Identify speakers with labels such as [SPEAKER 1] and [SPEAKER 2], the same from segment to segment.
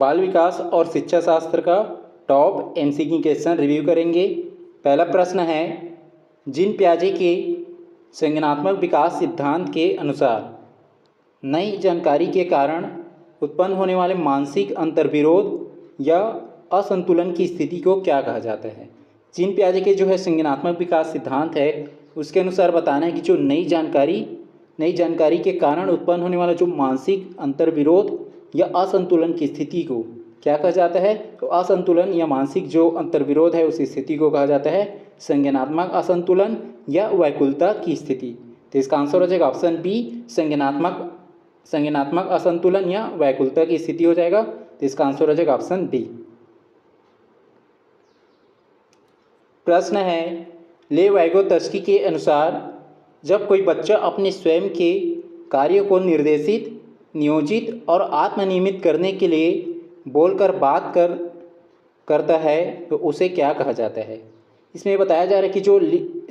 [SPEAKER 1] बाल विकास और शिक्षा शास्त्र का टॉप एमसीक्यू क्वेश्चन रिव्यू करेंगे। पहला प्रश्न है, जीन पियाजे के संज्ञानात्मक विकास सिद्धांत के अनुसार नई जानकारी के कारण उत्पन्न होने वाले मानसिक अंतर्विरोध या असंतुलन की स्थिति को क्या कहा जाता है। जीन पियाजे के जो है संज्ञानात्मक विकास सिद्धांत है, उसके अनुसार बताना है कि जो नई जानकारी के कारण उत्पन्न होने वाला जो मानसिक अंतर्विरोध या असंतुलन की स्थिति को क्या कहा जाता है। तो असंतुलन या मानसिक जो अंतर्विरोध है उस स्थिति को कहा जाता है संज्ञानात्मक असंतुलन या व्याकुलता की स्थिति। तो इसका आंसर हो जाएगा ऑप्शन बी, संज्ञानात्मक असंतुलन या व्याकुलता की स्थिति हो जाएगा। तो इसका आंसर हो जाएगा ऑप्शन बी। प्रश्न है, ले वाइगोत्स्की के अनुसार जब कोई बच्चा अपने स्वयं के कार्य को निर्देशित, नियोजित और आत्मनियमित करने के लिए बोलकर बात करता है तो उसे क्या कहा जाता है। इसमें बताया जा रहा है कि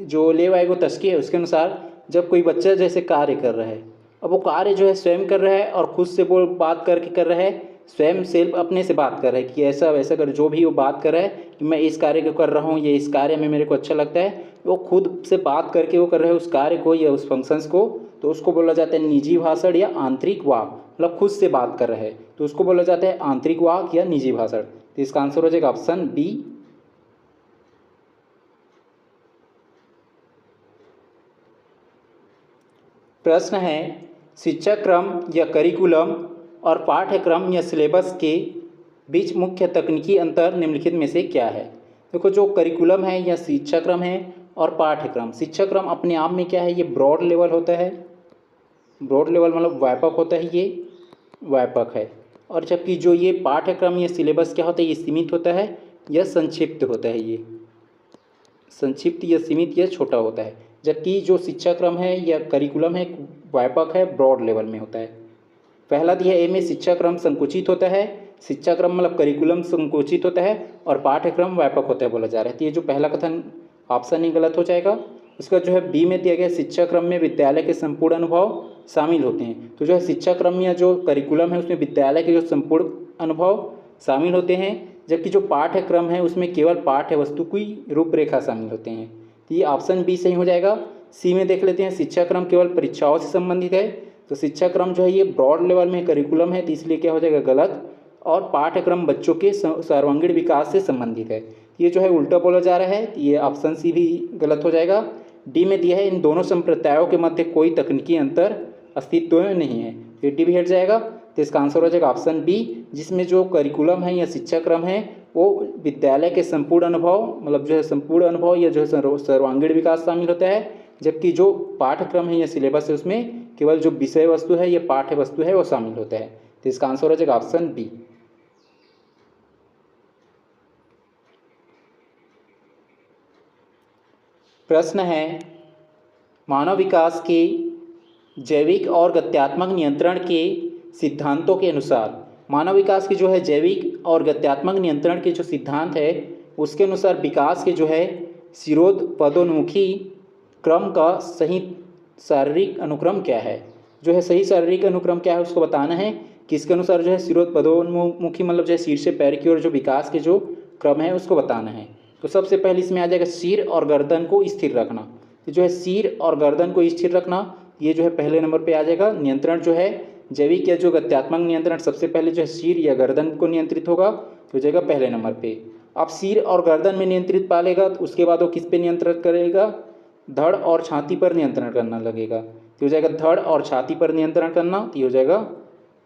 [SPEAKER 1] जो ले वाइगोत्स्की है उसके अनुसार जब कोई बच्चा जैसे कार्य कर रहा है, अब वो कार्य जो है स्वयं कर रहा है और खुद से बात करके कर रहा है, स्वयं सेल्फ अपने से बात कर रहा है कि ऐसा वैसा कर, जो भी वो बात कर रहा है कि मैं इस कार्य को कर रहा हूँ, ये इस कार्य में मेरे को अच्छा लगता है, वो खुद से बात करके वो कर रहे हैं उस कार्य को या उस फंक्शंस को, तो उसको बोला जाता है निजी भाषण या आंतरिक वाक। मतलब खुद से बात कर रहे हैं तो उसको बोला जाता है आंतरिक वाक या निजी भाषण। तो इसका आंसर हो जाएगा ऑप्शन बी। प्रश्न है, शिक्षा क्रम या करिकुलम और पाठ्यक्रम या सिलेबस के बीच मुख्य तकनीकी अंतर निम्नलिखित में से क्या है। देखो, जो करिकुलम है या शिक्षा क्रम है और पाठ्यक्रम, शिक्षा क्रम अपने आप में क्या है, ये ब्रॉड लेवल होता है, ब्रॉड लेवल मतलब व्यापक होता है, ये व्यापक है। और जबकि जो ये पाठ्यक्रम या सिलेबस क्या होता है, ये सीमित होता है या संक्षिप्त होता है, ये संक्षिप्त या सीमित या छोटा होता है। जबकि जो शिक्षा क्रम है या करिकुलम है व्यापक है, ब्रॉड लेवल में होता है। पहला दिया ए में शिक्षा क्रम संकुचित होता है, शिक्षा क्रम मतलब करिकुलम संकुचित होता है और पाठ्यक्रम व्यापक होता है बोला जा रहा है। तो ये जो पहला कथन ऑप्शन ही गलत हो जाएगा। उसका जो है बी में दिया गया शिक्षा क्रम में विद्यालय के संपूर्ण अनुभव शामिल होते हैं। तो जो है शिक्षा क्रम या जो करिकुलम है उसमें विद्यालय के जो संपूर्ण अनुभव शामिल होते हैं, जबकि जो पाठ्यक्रम है उसमें केवल पाठ्य वस्तु की रूपरेखा शामिल होते हैं। तो ये ऑप्शन बी सही हो जाएगा। सी में देख लेते हैं, शिक्षा क्रम केवल परीक्षाओं से संबंधित है। तो शिक्षा क्रम जो है ये ब्रॉड लेवल में करिकुलम है, तो इसलिए क्या हो जाएगा गलत। और पाठ्यक्रम बच्चों के सर्वांगीण विकास से संबंधित है, ये जो है उल्टा बोला जा रहा है, तो ये ऑप्शन सी भी गलत हो जाएगा। डी में दिया है इन दोनों संप्रदायों के मध्य कोई तकनीकी अंतर अस्तित्व में नहीं है, ये डी भी हट जाएगा। तो इसका आंसर हो जाएगा ऑप्शन बी, जिसमें जो करिकुलम है या शिक्षा क्रम है वो विद्यालय के संपूर्ण अनुभव मतलब जो है संपूर्ण अनुभव या जो है सर्वांगीण विकास शामिल होता है, जबकि जो पाठ्यक्रम है या सिलेबस है उसमें केवल जो विषय वस्तु है या पाठ्य वस्तु है वो शामिल होता है। तो इसका आंसर हो जाएगा ऑप्शन बी। प्रश्न है, मानव विकास के जैविक और गत्यात्मक नियंत्रण के सिद्धांतों के अनुसार, मानव विकास के जो है जैविक और गत्यात्मक नियंत्रण के जो सिद्धांत है उसके अनुसार विकास के जो है शिरोपदोन्मुखी क्रम का सही शारीरिक अनुक्रम क्या है। जो है सही शारीरिक अनुक्रम क्या है उसको बताना है, किसके अनुसार जो है शिरोपदोन्मुखी मतलब जो है सिर से पैर की ओर जो विकास के जो क्रम है उसको बताना है। तो सबसे पहले इसमें आ जाएगा सिर और गर्दन को स्थिर रखना। तो जो है सिर और गर्दन को स्थिर रखना, ये जो है पहले नंबर पे आ जाएगा। नियंत्रण जो है जैविक या जो गत्यात्मक नियंत्रण सबसे पहले जो है सिर या गर्दन को नियंत्रित होगा, तो हो जाएगा पहले नंबर पे। अब सिर और गर्दन में नियंत्रित पालेगा तो उसके बाद वो किस पे नियंत्रण करेगा, धड़ और छाती पर नियंत्रण करना लगेगा, तो हो जाएगा धड़ और छाती पर नियंत्रण करना, तो हो जाएगा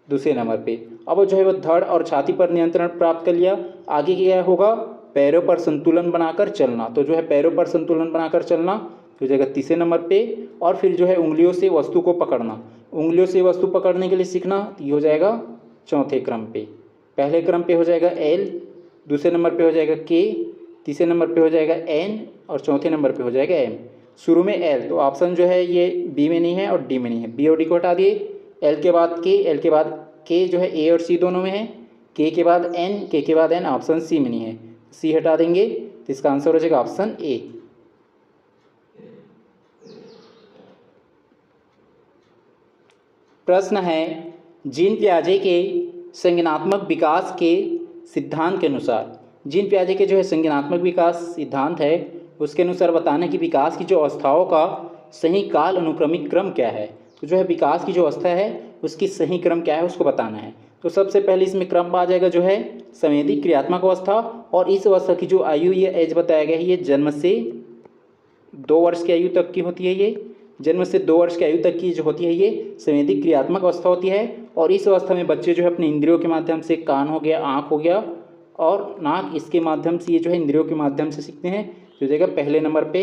[SPEAKER 1] दूसरे नंबर पे। अब जो है वो धड़ और छाती पर नियंत्रण प्राप्त कर लिया, आगे क्या होगा, पैरों पर संतुलन बनाकर चलना। तो जो है पैरों पर संतुलन बनाकर चलना हो जाएगा तीसरे नंबर पे। और फिर जो है उंगलियों से वस्तु को पकड़ना, उंगलियों से वस्तु पकड़ने के लिए सीखना, तो ये हो जाएगा चौथे क्रम पे। पहले क्रम पे हो जाएगा एल, दूसरे नंबर पे हो जाएगा के, तीसरे नंबर पे हो जाएगा एन और चौथे नंबर पे हो जाएगा एम। शुरू में एल, तो ऑप्शन जो है ये बी में नहीं है और डी में नहीं है, बी और डी को हटा दिए। एल के बाद के, एल के बाद के जो है ए और सी दोनों में है, के बाद एन, के बाद एन, ऑप्शन सी में नहीं है, सी हटा देंगे, तो इसका आंसर हो जाएगा ऑप्शन ए। प्रश्न है, जीन पियाजे के संज्ञानात्मक विकास के सिद्धांत के अनुसार, जीन पियाजे के जो है संज्ञानात्मक विकास सिद्धांत है उसके अनुसार बताना कि विकास की जो अवस्थाओं का सही काल अनुक्रमिक क्रम क्या है। तो जो है विकास की जो अवस्था है उसकी सही क्रम क्या है उसको बताना है। तो सबसे पहले इसमें क्रम आ जाएगा जो है संवेदी क्रियात्मक अवस्था, और इस अवस्था की जो आयु ये एज बताया गया है ये जन्म से 2 वर्ष की आयु तक की होती है। ये जन्म से 2 वर्ष की आयु तक की जो होती है ये संवेदी क्रियात्मक अवस्था होती है। और इस अवस्था में बच्चे जो है अपने इंद्रियों के माध्यम से, कान हो गया, आँख हो गया और नाक, इसके माध्यम से ये जो है इंद्रियों के माध्यम से सीखते हैं। तो जगह पहले नंबर पे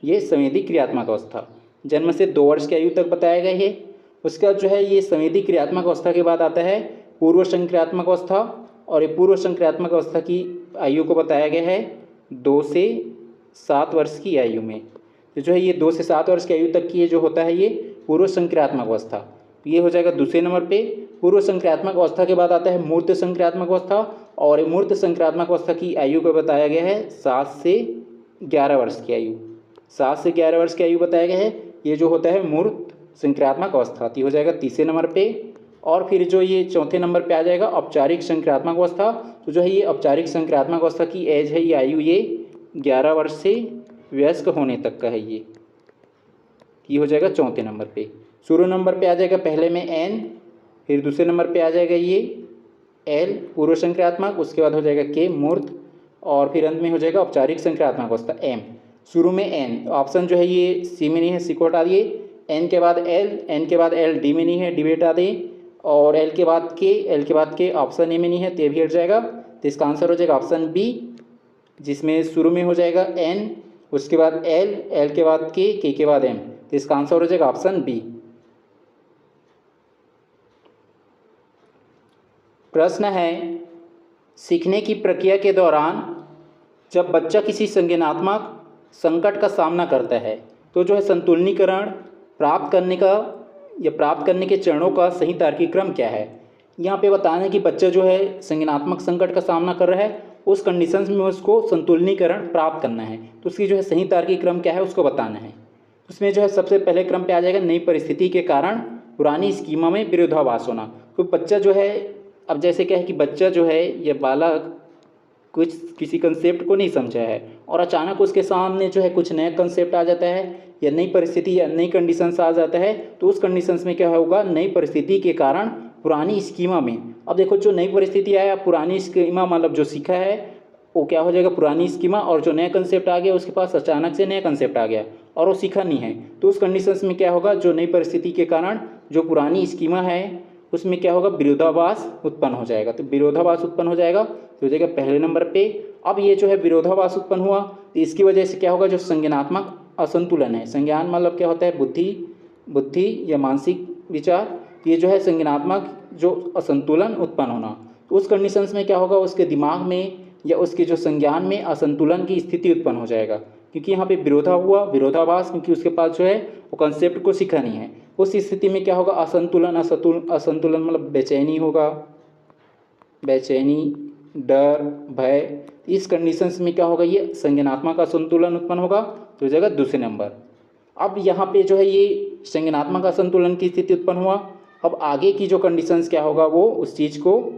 [SPEAKER 1] ये संवेदी क्रियात्मक अवस्था जन्म से 2 वर्ष की आयु तक बताया गया है। उसके बाद जो है ये संवेदी क्रियात्मक अवस्था के बाद आता है पूर्व संक्रियात्मक अवस्था, और ये पूर्व संक्रियात्मक अवस्था की आयु को बताया गया है 2 से 7 वर्ष की आयु में। तो जो है ये 2 से 7 वर्ष की आयु तक की ये जो होता है ये पूर्व संक्रियात्मक अवस्था, ये हो जाएगा दूसरे नंबर पे। पूर्व संक्रियात्मक अवस्था के बाद आता है मूर्त संक्रियात्मक अवस्था, और ये मूर्त संक्रियात्मक अवस्था की आयु को बताया गया है 7 से 11 वर्ष की आयु। 7 से 11 वर्ष की आयु बताया गया है, ये जो होता है मूर्त संक्रियात्मक अवस्था, तो हो जाएगा तीसरे नंबर पे। और फिर जो ये चौथे नंबर पे आ जाएगा औपचारिक संक्रियात्मक अवस्था। तो जो है ये औपचारिक संक्रियात्मक अवस्था की एज है, ये आयु ये 11 वर्ष से वयस्क होने तक का है ये हो जाएगा चौथे नंबर पे। शुरू नंबर पे आ जाएगा पहले में एन, फिर दूसरे नंबर पे आ जाएगा ये एल पूर्व संक्रियात्मक, उसके बाद हो जाएगा के मूर्त, और फिर अंत में हो जाएगा औपचारिक संक्रियात्मक अवस्था एम। शुरू में एन, ऑप्शन जो है ये सी में नहीं है, सी को हटा दिए। एन के बाद एल, एन के बाद एल, डी में नहीं है, डी भी हटा दें। और एल के बाद के, एल के बाद के, ऑप्शन ए में नहीं है, ते भी हट जाएगा। तो इसका आंसर हो जाएगा ऑप्शन बी, जिसमें शुरू में हो जाएगा एन, उसके बाद एल, एल के बाद के बाद एम। तो इसका आंसर हो जाएगा ऑप्शन बी। प्रश्न है सीखने की प्रक्रिया के दौरान जब बच्चा किसी संज्ञानात्मक संकट का सामना करता है तो जो है संतुलनीकरण प्राप्त करने के चरणों का सही तार्किक क्रम क्या है। यहाँ पे बताना है कि बच्चा जो है संज्ञानात्मक संकट का सामना कर रहा है, उस कंडीशंस में उसको संतुलनीकरण प्राप्त करना है, तो उसकी जो है सही तार्किक क्रम क्या है उसको बताना है। उसमें जो है सबसे पहले क्रम पे आ जाएगा नई परिस्थिति के कारण पुरानी स्कीमा में विरोधाभास होना। तो बच्चा जो है, अब जैसे क्या है कि बच्चा जो है ये बालक कुछ किसी कंसेप्ट को नहीं समझा है और अचानक उसके सामने जो है कुछ नया कंसेप्ट आ जाता है या नई परिस्थिति या नई कंडीशंस आ जाता है, तो उस कंडीशंस में क्या होगा, नई परिस्थिति के कारण पुरानी स्कीमा में, अब देखो जो नई परिस्थिति आया पुरानी स्कीमा मतलब जो सीखा है वो क्या हो जाएगा पुरानी स्कीमा, और जो नया कंसेप्ट आ गया उसके पास अचानक से नया कंसेप्ट आ गया और वो सीखा नहीं है, तो उस कंडीशंस में क्या होगा, जो नई परिस्थिति के कारण जो पुरानी स्कीमा है उसमें क्या होगा, विरोधाभास उत्पन्न हो जाएगा। तो विरोधाभास उत्पन्न हो जाएगा तो हो जाएगा पहले नंबर पे। अब ये जो है विरोधाभास उत्पन्न हुआ तो इसकी वजह से क्या होगा, जो संज्ञानात्मक असंतुलन है, संज्ञान मतलब क्या होता है बुद्धि या मानसिक विचार, ये जो है संज्ञानात्मक जो असंतुलन उत्पन्न होना, तो उस कंडीशंस में क्या होगा, उसके दिमाग में या उसके जो संज्ञान में असंतुलन की स्थिति उत्पन्न हो जाएगा, क्योंकि यहाँ पे विरोधाभास, क्योंकि उसके पास जो है वो कंसेप्ट को सीखा नहीं है। उस स्थिति में क्या होगा, असंतुलन मतलब बेचैनी होगा, बेचैनी, डर, भय, इस कंडीशंस में क्या होगा, ये संज्ञानात्मक असंतुलन उत्पन्न होगा, तो हो जाएगा दूसरे नंबर। अब यहाँ पे जो है ये संज्ञानात्मक असंतुलन की स्थिति उत्पन्न हुआ, अब आगे की जो कंडीशंस क्या होगा, वो उस चीज़ को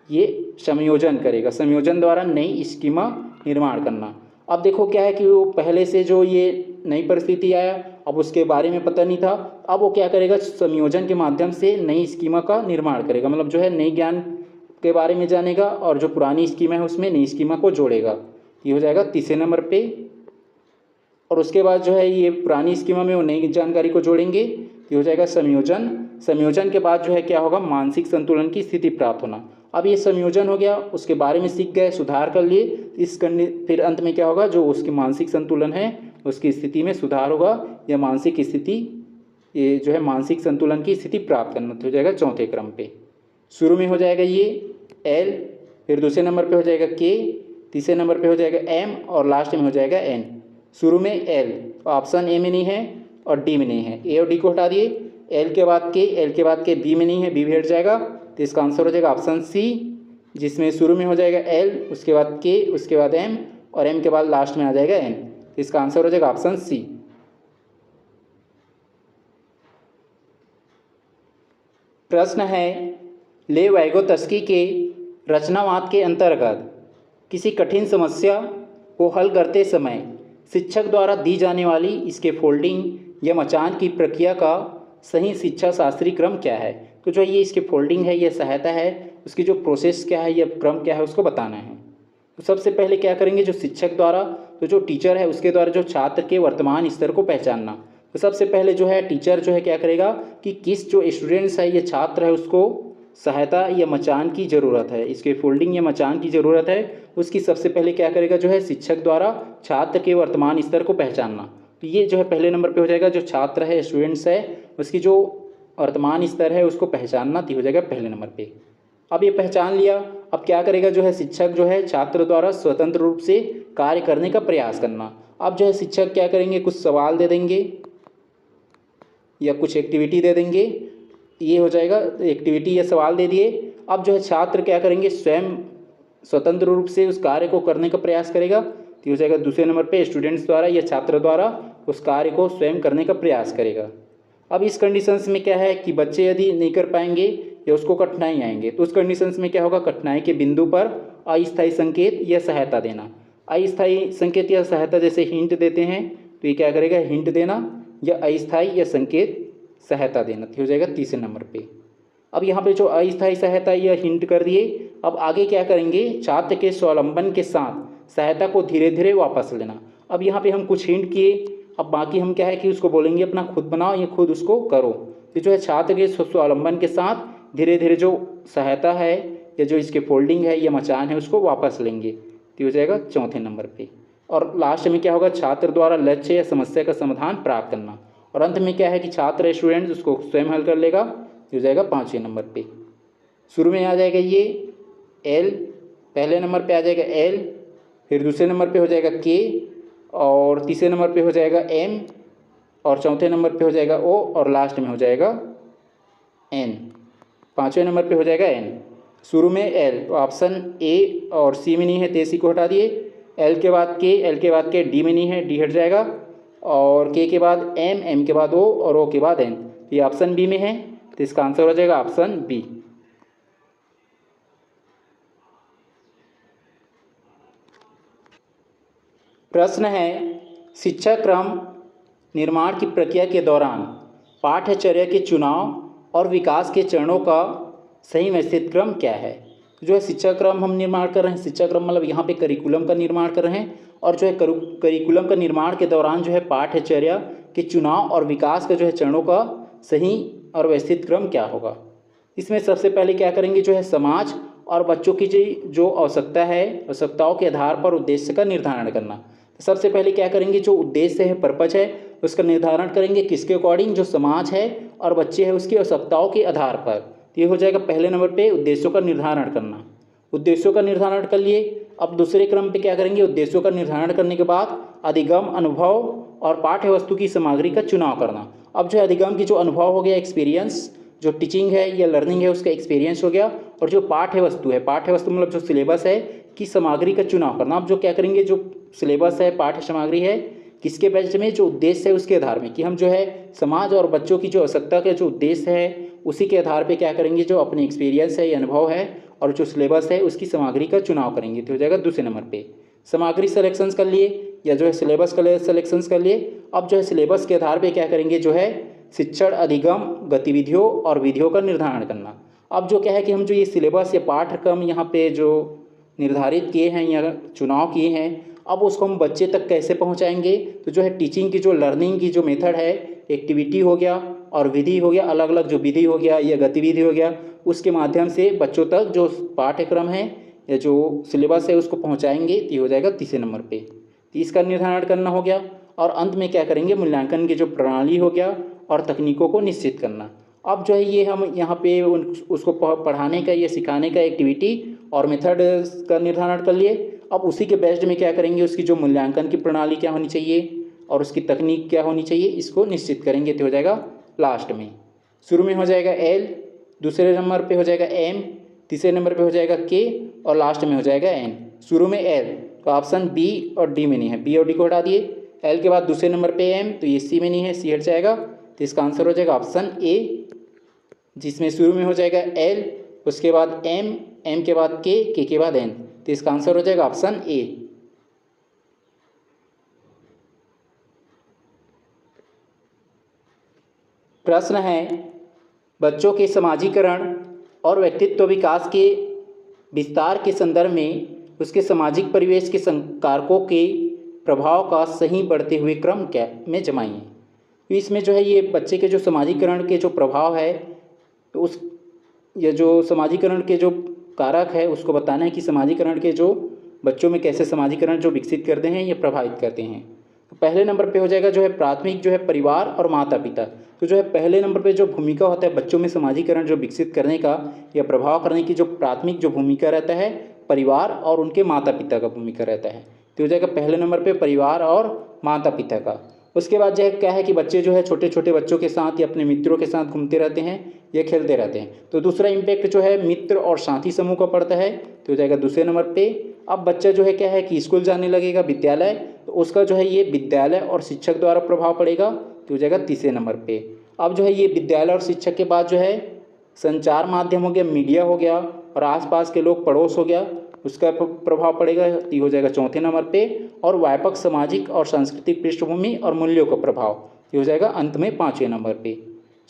[SPEAKER 1] ये संयोजन करेगा, संयोजन द्वारा नई स्कीमा निर्माण करना। अब देखो क्या है कि वो पहले से जो ये नई परिस्थिति आया, अब उसके बारे में पता नहीं था, अब वो क्या करेगा, संयोजन के माध्यम से नई स्कीमा का निर्माण करेगा, मतलब जो है नई ज्ञान के बारे में जानेगा और जो पुरानी स्कीमा है उसमें नई स्कीमा को जोड़ेगा, ये हो जाएगा तीसरे नंबर पे। और उसके बाद जो है ये पुरानी स्कीमा में वो नई जानकारी को जोड़ेंगे, ये हो जाएगा संयोजन। संयोजन के बाद जो है क्या होगा, मानसिक संतुलन की स्थिति प्राप्त होना। अब ये संयोजन हो गया, उसके बारे में सीख गए, सुधार कर लिए, फिर अंत में क्या होगा, जो उसकी मानसिक संतुलन है उसकी स्थिति में सुधार होगा या मानसिक स्थिति, ये जो है मानसिक संतुलन की स्थिति प्राप्त करना, तो हो जाएगा चौथे क्रम पे। शुरू में हो जाएगा ये एल, फिर दूसरे नंबर पे हो जाएगा के, तीसरे नंबर पे हो जाएगा एम और लास्ट में हो जाएगा एन। शुरू में एल, ऑप्शन ए में नहीं है और डी में नहीं है, ए और डी को हटा दिए, एल के बाद के बी में नहीं है, बी भी हट जाएगा, तो इसका आंसर हो जाएगा ऑप्शन सी, जिसमें शुरू में हो जाएगा एल, उसके बाद के, उसके बाद एम और एम के बाद लास्ट में आ जाएगा एन, तो इसका आंसर हो जाएगा ऑप्शन सी। प्रश्न है ले वाइगोत्स्की के रचनावाद के अंतर्गत किसी कठिन समस्या को हल करते समय शिक्षक द्वारा दी जाने वाली इसके फोल्डिंग या मचान की प्रक्रिया का सही शिक्षा शास्त्रीय क्रम क्या है। तो जो ये इसके फोल्डिंग है, ये सहायता है, उसकी जो प्रोसेस क्या है या क्रम क्या है उसको बताना है। तो सबसे पहले क्या करेंगे, जो शिक्षक द्वारा, तो जो टीचर है उसके द्वारा जो छात्र के वर्तमान स्तर को पहचानना। तो सबसे पहले जो है टीचर जो है क्या करेगा कि किस जो स्टूडेंट्स है या छात्र है उसको सहायता या मचान की ज़रूरत है, इसके फोल्डिंग या मचान की ज़रूरत है, उसकी सबसे पहले क्या करेगा जो है शिक्षक द्वारा छात्र के वर्तमान स्तर को पहचानना। तो ये जो है पहले नंबर पे हो जाएगा, जो छात्र है स्टूडेंट्स है उसकी जो वर्तमान स्तर है उसको पहचानना हो जाएगा पहले नंबर पे। अब ये पहचान लिया, अब क्या करेगा जो है शिक्षक जो है छात्र द्वारा स्वतंत्र रूप से कार्य करने का प्रयास करना। अब जो है शिक्षक क्या करेंगे, कुछ सवाल दे देंगे या कुछ एक्टिविटी दे देंगे, ये हो जाएगा एक्टिविटी या सवाल दे दिए। अब जो है छात्र क्या करेंगे, स्वयं स्वतंत्र रूप से उस कार्य को करने का प्रयास करेगा। तो हो जाएगा दूसरे नंबर पे स्टूडेंट्स द्वारा या छात्र द्वारा उस कार्य को स्वयं करने का प्रयास करेगा। अब इस कंडीशंस में क्या है कि बच्चे यदि नहीं कर पाएंगे या उसको कठिनाई आएंगे, तो उस कंडीशंस में क्या होगा, कठिनाई के बिंदु पर अस्थायी संकेत या सहायता देना। अस्थायी संकेत या सहायता जैसे हिंट देते हैं, तो ये क्या करेगा, हिंट देना या अस्थायी या संकेत सहायता देना। हो जाएगा तीसरे नंबर पे। अब यहाँ पे जो अस्थायी सहायता या हिंट कर दिए, अब आगे क्या करेंगे, छात्र के स्वावलंबन के साथ सहायता को धीरे धीरे वापस लेना। अब यहाँ पे हम कुछ हिंट किए, अब बाकी हम क्या है कि उसको बोलेंगे अपना खुद बनाओ या खुद उसको करो। तो जो है छात्र के स्वावलंबन के साथ धीरे धीरे जो सहायता है या जो इसके फोल्डिंग है या मचान है उसको वापस लेंगे। तो हो जाएगा चौथे नंबर पे। और लास्ट में क्या होगा, छात्र द्वारा लक्ष्य या समस्या का समाधान प्राप्त करना। और अंत में क्या है कि छात्र स्टूडेंट उसको स्वयं हल कर लेगा। हो जाएगा पाँचवें नंबर पे। शुरू में आ जाएगा ये एल, पहले नंबर पे आ जाएगा एल, फिर दूसरे नंबर पे हो जाएगा के, और तीसरे नंबर पे हो जाएगा एम, और चौथे नंबर पे हो जाएगा ओ, और लास्ट में हो जाएगा एन। पाँचवें नंबर पे हो जाएगा एन। शुरू में एल, तो ऑप्शन ए और सी में नहीं है, तो सी को हटा दिए। एल के बाद के, एल के बाद के, डी में नहीं है, डी हट जाएगा। और के बाद एम, एम के बाद ओ, और ओ के बाद एन। ये ऑप्शन बी में है, तो इसका आंसर हो जाएगा ऑप्शन बी। प्रश्न है, शिक्षा क्रम निर्माण की प्रक्रिया के दौरान पाठ्यचर्या के चुनाव और विकास के चरणों का सही व्यवस्थित क्रम क्या है। जो है शिक्षा क्रम हम निर्माण कर रहे हैं, शिक्षा क्रम मतलब यहाँ पे करिकुलम का निर्माण कर रहे हैं, और जो है करिकुलम का निर्माण के दौरान जो है पाठ्यचर्या के चुनाव और विकास का जो है चरणों का सही और व्यवस्थित क्रम क्या होगा। इसमें सबसे पहले क्या करेंगे, जो है समाज और बच्चों की जो आवश्यकता है, आवश्यकताओं के आधार पर उद्देश्य का निर्धारण करना। तो सबसे पहले क्या करेंगे, जो उद्देश्य है, पर्पज है, उसका निर्धारण करेंगे किसके अकॉर्डिंग, जो समाज है और बच्चे हैं उसकी आवश्यकताओं के आधार पर। तो ये हो जाएगा पहले नंबर पे उद्देश्यों का निर्धारण करना। उद्देश्यों का निर्धारण कर लिए। अब दूसरे क्रम पे क्या करेंगे, उद्देश्यों का निर्धारण करने के बाद अधिगम, अनुभव और पाठ्य वस्तु की सामग्री का चुनाव करना। अब जो अधिगम की जो अनुभव हो गया, एक्सपीरियंस, जो टीचिंग है या लर्निंग है उसका एक्सपीरियंस हो गया, और जो पाठ्य वस्तु है, पाठ्य वस्तु मतलब जो सिलेबस है की सामग्री का चुनाव करना। अब जो क्या करेंगे, जो सिलेबस है, पाठ्य सामग्री है, किसके बेस में, जो उद्देश्य है उसके आधार में, कि हम जो है समाज और बच्चों की जो आवश्यकता का जो उद्देश्य है उसी के आधार पे क्या करेंगे, जो अपने एक्सपीरियंस है या अनुभव है और जो सिलेबस है उसकी सामग्री का चुनाव करेंगे। तो हो जाएगा दूसरे नंबर पे। सामग्री सेलेक्शंस कर लिए या जो है सिलेबस का सेलेक्शंस कर लिए। अब जो है सिलेबस के आधार पे क्या करेंगे, जो है शिक्षण, अधिगम, गतिविधियों और विधियों का निर्धारण करना। अब जो क्या है कि हम जो ये सिलेबस या पाठ्यक्रम यहाँ पे जो निर्धारित किए हैं या चुनाव किए हैं, अब उसको हम बच्चे तक कैसे पहुँचाएंगे। तो जो है टीचिंग की जो लर्निंग की जो मेथड है, एक्टिविटी हो गया और विधि हो गया, अलग अलग जो विधि हो गया या गतिविधि हो गया, उसके माध्यम से बच्चों तक जो पाठ्यक्रम है या जो सिलेबस है उसको पहुंचाएंगे। तो ये हो जाएगा तीसरे नंबर पे। तो इसका निर्धारण करना हो गया। और अंत में क्या करेंगे, मूल्यांकन की जो प्रणाली हो गया और तकनीकों को निश्चित करना। अब जो है ये हम यहाँ पे उसको पढ़ाने का या सिखाने का एक्टिविटी और मेथड का निर्धारण कर लिए। अब उसी के बेस्ड में क्या करेंगे, उसकी जो मूल्यांकन की प्रणाली क्या होनी चाहिए और उसकी तकनीक क्या होनी चाहिए, इसको निश्चित करेंगे। तो हो जाएगा लास्ट में। शुरू में हो जाएगा एल, दूसरे नंबर पे हो जाएगा एम, तीसरे नंबर पे हो जाएगा के, और लास्ट में हो जाएगा एन। शुरू में एल, तो ऑप्शन बी और डी में नहीं है, बी और डी को हटा दिए। एल के बाद दूसरे नंबर पे एम, तो ये सी में नहीं है, सी हट जाएगा। तो इसका आंसर हो जाएगा ऑप्शन ए, जिसमें शुरू में हो जाएगा एल, उसके बाद एम, एम के बाद के के बाद एन। तो इसका आंसर हो जाएगा ऑप्शन ए। प्रश्न है बच्चों के समाजीकरण और व्यक्तित्व विकास के विस्तार के संदर्भ में उसके सामाजिक परिवेश के कारकों के प्रभाव का सही बढ़ते हुए क्रम क्या में जमाइए। तो इसमें जो है ये बच्चे के जो समाजीकरण के जो प्रभाव है, तो उस ये जो समाजीकरण के जो कारक है उसको बताना है कि समाजीकरण के जो बच्चों में कैसे समाजीकरण जो विकसित करते हैं या प्रभावित करते हैं। तो पहले नंबर पे हो जाएगा जो है प्राथमिक जो है परिवार और माता पिता। तो जो है पहले नंबर पे जो भूमिका होता है बच्चों में समाजीकरण जो विकसित करने का या प्रभाव करने की, जो प्राथमिक जो भूमिका रहता है परिवार और उनके माता पिता का भूमिका रहता है। तो हो जाएगा पहले नंबर पे परिवार और माता पिता का। उसके बाद जो है क्या है कि बच्चे जो है छोटे छोटे बच्चों के साथ या अपने मित्रों के साथ घूमते रहते हैं या खेलते रहते हैं। तो दूसरा इम्पैक्ट जो है मित्र और साथी समूह का पड़ता है। तो हो जाएगा दूसरे नंबर पे। अब बच्चा जो है क्या है कि स्कूल जाने लगेगा, विद्यालय, तो उसका जो है ये विद्यालय और शिक्षक द्वारा प्रभाव पड़ेगा। तो हो जाएगा तीसरे नंबर पे। अब जो है ये विद्यालय और शिक्षक के बाद जो है संचार माध्यम हो गया, मीडिया हो गया और आसपास के लोग पड़ोस हो गया, उसका प्रभाव पड़ेगा। ये हो जाएगा चौथे नंबर पे। और व्यापक सामाजिक और सांस्कृतिक पृष्ठभूमि और मूल्यों का प्रभाव, ये हो जाएगा अंत में पाँचवें नंबर पे।